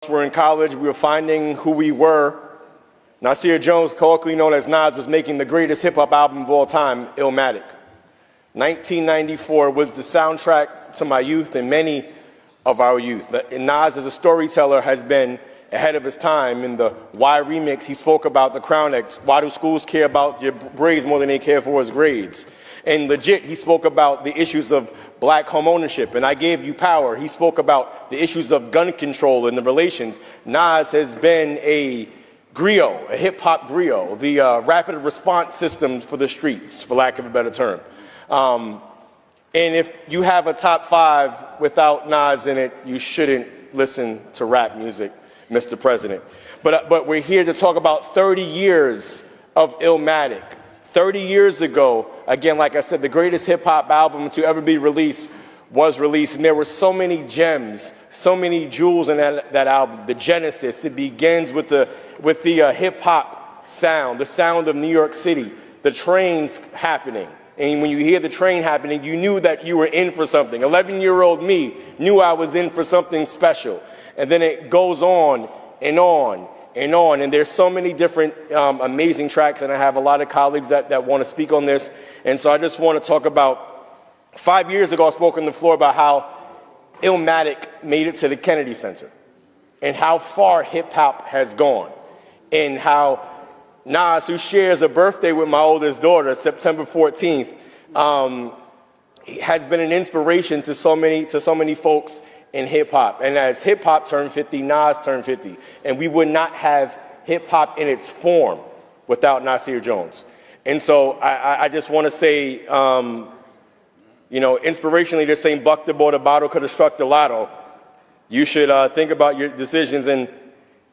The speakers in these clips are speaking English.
We're in college, we were finding who we were. Nasir Jones, colloquially known as Nas, was making the greatest hip-hop album of all time, Illmatic. 1994 was the soundtrack to my youth and many of our youth. Nas, as a storyteller, has been ahead of his time. In the Why remix, he spoke about the Crown X. Why do schools care about your braids more than they care for his grades? And Legit, he spoke about the issues of black home ownership. And I Gave You Power, he spoke about the issues of gun control and the relations. Nas has been a griot, a hip-hop griot, the rapid response system for the streets, for lack of a better term. And if you have a top 5 without Nas in it, you shouldn't listen to rap music, Mr. President. But we're here to talk about 30 years of Illmatic. 30 years ago, again, like I said, the greatest hip-hop album to ever be released was released, and there were so many gems, so many jewels in that album. The genesis, it begins with the hip-hop sound, the sound of New York City, the trains happening. And when you hear the train happening, you knew that you were in for something. 11-year-old me knew I was in for something special. And then it goes on and on and on. And there's so many different amazing tracks, and I have a lot of colleagues that want to speak on this. And so I just want to talk about, 5 years ago I spoke on the floor about how Illmatic made it to the Kennedy Center and how far hip-hop has gone, and how Nas, who shares a birthday with my oldest daughter, September 14th, has been an inspiration to so many folks in hip-hop. And as hip-hop turned 50, Nas turned 50. And we would not have hip-hop in its form without Nasir Jones. And so I just want to say, inspirationally, they're saying buck the boy, the bottle could have struck the lotto. You should think about your decisions. And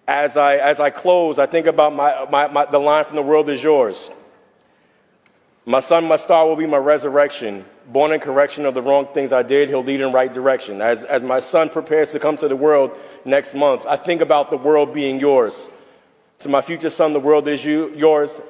as I close, I think about the line from The World Is Yours. My son, my star, will be my resurrection. Born in correction of the wrong things I did, he'll lead in right direction. As my son prepares to come to the world next month, I think about the world being yours. To my future son, the world is yours.